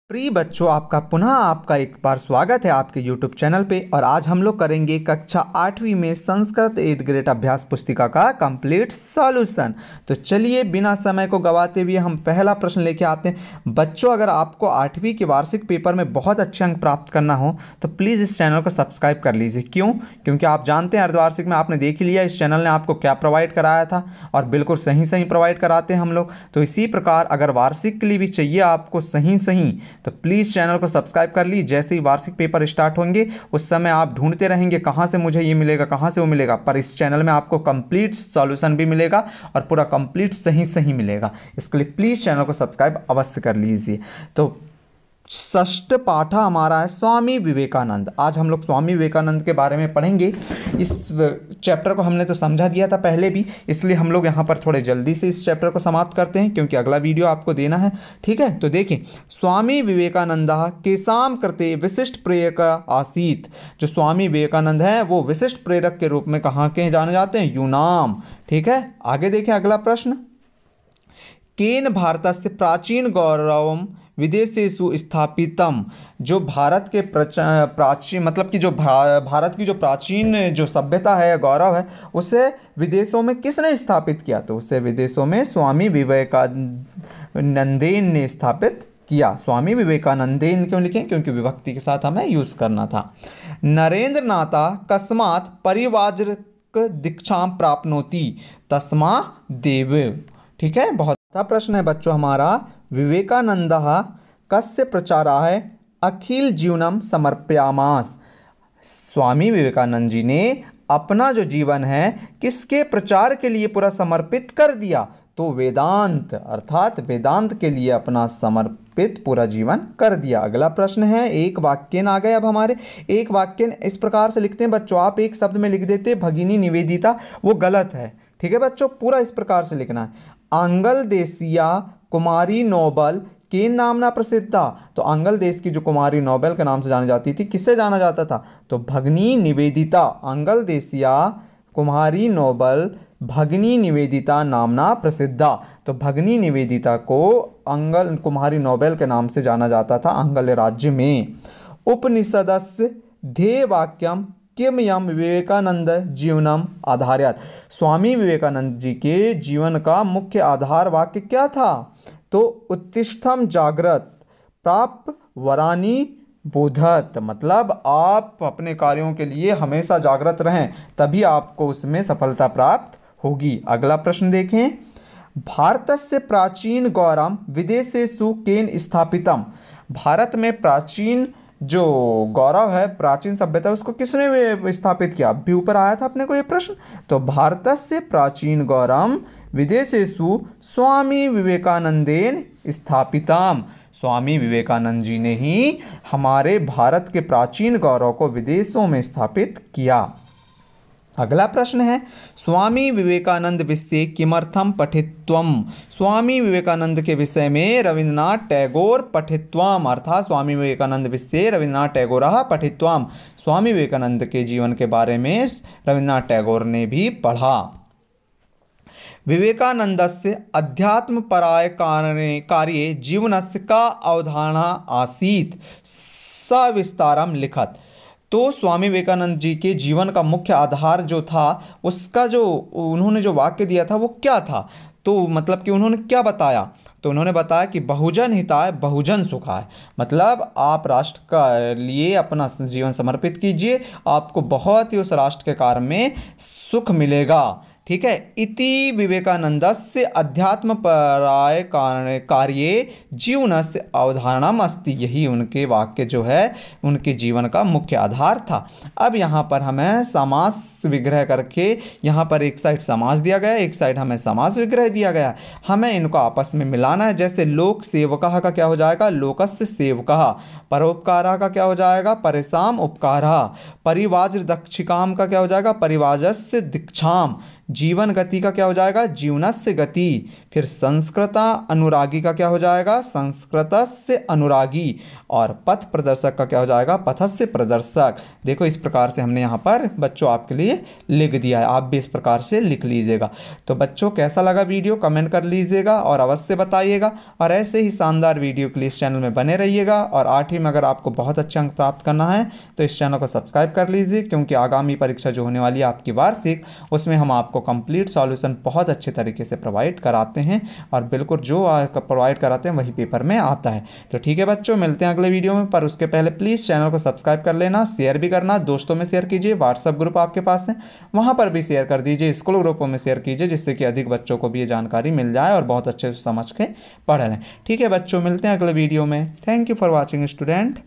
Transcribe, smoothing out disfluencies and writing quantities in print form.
प्रिय बच्चों, आपका एक बार स्वागत है आपके YouTube चैनल पे। और आज हम लोग करेंगे कक्षा 8वीं में संस्कृत 8 ग्रेड अभ्यास पुस्तिका का कंप्लीट सॉल्यूशन। तो चलिए बिना समय को गवाते हुए हम पहला प्रश्न लेके आते हैं। बच्चों, अगर आपको 8वीं के वार्षिक पेपर में बहुत अच्छे अंक प्राप्त करना हो तो प्लीज़ इस चैनल को सब्सक्राइब कर लीजिए। क्यों? क्योंकि आप जानते हैं अर्धवार्षिक में आपने देख ही लिया इस चैनल ने आपको क्या प्रोवाइड कराया था, और बिल्कुल सही सही प्रोवाइड कराते हैं हम लोग। तो इसी प्रकार अगर वार्षिक के लिए भी चाहिए आपको सही सही, तो प्लीज़ चैनल को सब्सक्राइब कर ली। जैसे ही वार्षिक पेपर स्टार्ट होंगे उस समय आप ढूंढते रहेंगे कहाँ से मुझे ये मिलेगा, कहाँ से वो मिलेगा, पर इस चैनल में आपको कंप्लीट सॉल्यूशन भी मिलेगा और पूरा कंप्लीट सही सही मिलेगा। इसके लिए प्लीज़ चैनल को सब्सक्राइब अवश्य कर लीजिए। तो षष्ठ पाठा हमारा है स्वामी विवेकानंद। आज हम लोग स्वामी विवेकानंद के बारे में पढ़ेंगे। इस चैप्टर को हमने तो समझा दिया था पहले भी, इसलिए हम लोग यहाँ पर थोड़े जल्दी से इस चैप्टर को समाप्त करते हैं क्योंकि अगला वीडियो आपको देना है। ठीक है, तो देखिए, स्वामी विवेकानंद केषां कृते विशिष्ट प्रेरक आसीत्। जो स्वामी विवेकानंद है वो विशिष्ट प्रेरक के रूप में कहाँ के जाने जाते हैं? यूनाम। ठीक है, आगे देखें अगला प्रश्न। केन भारतस्य प्राचीन गौरवम विदेशेषु स्थापितम। जो भारत के प्राचीन मतलब कि जो भारत की जो प्राचीन जो सभ्यता है, गौरव है, उसे विदेशों में किसने स्थापित किया? तो उसे विदेशों में स्वामी विवेकानंदेन ने स्थापित किया। स्वामी विवेकानंदेन क्यों लिखें? क्योंकि विभक्ति के साथ हमें यूज करना था। नरेंद्र नाथा कस्मात् परिव्राजक दीक्षां प्राप्नोति तस्मा देव। ठीक है, बहुत अच्छा प्रश्न है बच्चों हमारा। विवेकानंद कस्य प्रचाराय अखिल जीवनम समर्पयामास। स्वामी विवेकानंद जी ने अपना जो जीवन है किसके प्रचार के लिए पूरा समर्पित कर दिया? तो वेदांत, अर्थात वेदांत के लिए अपना समर्पित पूरा जीवन कर दिया। अगला प्रश्न है, एक वाक्य आ गए अब हमारे। एक वाक्य इस प्रकार से लिखते हैं बच्चों, आप एक शब्द में लिख देते भगिनी निवेदिता, वो गलत है। ठीक है बच्चों, पूरा इस प्रकार से लिखना है। आंगल देशिया कुमारी नोबल के नामना प्रसिद्धा। तो आंगल देश की जो कुमारी नोबेल के नाम से जानी जाती थी, किससे जाना जाता था? तो भगिनी निवेदिता। आंगल देशिया कुमारी नोबल भगिनी निवेदिता नामना प्रसिद्धा। तो भगिनी निवेदिता को आंगल कुमारी नोबेल के नाम से जाना जाता था आंगल राज्य में। उपनिषदस्य ध्येय वाक्यम किम यम विवेकानंद जीवनम आधार्यात्। स्वामी विवेकानंद जी के जीवन का मुख्य आधार वाक्य क्या था? तो उत्तिष्ठम जागृत प्राप्त वरानी बोधत। मतलब आप अपने कार्यों के लिए हमेशा जागृत रहें, तभी आपको उसमें सफलता प्राप्त होगी। अगला प्रश्न देखें। भारतस्य प्राचीन गौरव विदेशेषु केन स्थापितम। भारत में प्राचीन जो गौरव है, प्राचीन सभ्यता, उसको किसने स्थापित किया? अभी ऊपर आया था अपने को ये प्रश्न। तो भारतस्य प्राचीन गौरव विदेशेषु स्वामी विवेकानंदेन स्थापितम। स्वामी विवेकानंद जी ने ही हमारे भारत के प्राचीन गौरव को विदेशों में स्थापित किया। अगला प्रश्न है, स्वामी विवेकानंद विषय किमर्थम पठित्वम। स्वामी विवेकानंद के विषय में रविन्द्रनाथ टैगोर पठित्वम, अर्थात स्वामी विवेकानंद विषय रविन्द्रनाथ टैगोर पठित्वम। स्वामी विवेकानंद के जीवन के बारे में रविन्द्रनाथ टैगोर ने भी पढ़ा। विवेकानंदस्य अध्यात्म पराय कार्ये जीवनस्य का अवधारणा आसीत् सविस्तारम लिखत। तो स्वामी विवेकानंद जी के जीवन का मुख्य आधार जो था, उसका जो उन्होंने जो वाक्य दिया था वो क्या था? तो मतलब कि उन्होंने क्या बताया? तो उन्होंने बताया कि बहुजन हिताय बहुजन सुखाय। मतलब आप राष्ट्र का लिए अपना जीवन समर्पित कीजिए, आपको बहुत ही उस राष्ट्र के कार्य में सुख मिलेगा। ठीक है, इति विवेकानंदस्य अध्यात्म पराय कार्ये जीवनस्य अवधारणम अस्ति। यही उनके वाक्य जो है उनके जीवन का मुख्य आधार था। अब यहाँ पर हमें समास विग्रह करके, यहाँ पर एक साइड समास दिया गया, एक साइड हमें समास विग्रह दिया गया, हमें इनको आपस में मिलाना है। जैसे लोक सेवकः का क्या हो जाएगा? लोकस्य सेवकः। परोपकारः का क्या हो जाएगा? परेषां उपकारः। परिवाज दक्षिकाम का क्या हो जाएगा? परिवाजस्य दीक्षाम। जीवन गति का क्या हो जाएगा, जीवनस्य गति। फिर संस्कृता अनुरागी का क्या हो जाएगा, संस्कृतस्य अनुरागी। और पथ प्रदर्शक का क्या हो जाएगा, पथस्य प्रदर्शक। देखो इस प्रकार से हमने यहाँ पर बच्चों आपके लिए लिख दिया है, आप भी इस प्रकार से लिख लीजिएगा। तो बच्चों कैसा लगा वीडियो कमेंट कर लीजिएगा और अवश्य बताइएगा, और ऐसे ही शानदार वीडियो के लिए इस चैनल में बने रहिएगा। और 8वीं में अगर आपको बहुत अच्छे अंक प्राप्त करना है तो इस चैनल को सब्सक्राइब कर लीजिए, क्योंकि आगामी परीक्षा जो होने वाली है आपकी वार्षिक, उसमें हम आपको कंप्लीट सॉल्यूशन बहुत अच्छे तरीके से प्रोवाइड कराते हैं, और बिल्कुल जो प्रोवाइड कराते हैं वही पेपर में आता है। तो ठीक है बच्चों, मिलते हैं अगले वीडियो में, पर उसके पहले प्लीज़ चैनल को सब्सक्राइब कर लेना, शेयर भी करना, दोस्तों में शेयर कीजिए, व्हाट्सएप ग्रुप आपके पास है वहाँ पर भी शेयर कर दीजिए, स्कूल ग्रुपों में शेयर कीजिए, जिससे कि अधिक बच्चों को भी ये जानकारी मिल जाए और बहुत अच्छे से समझ के पढ़ लें। ठीक है बच्चों, मिलते हैं अगले वीडियो में। Thank you for watching student.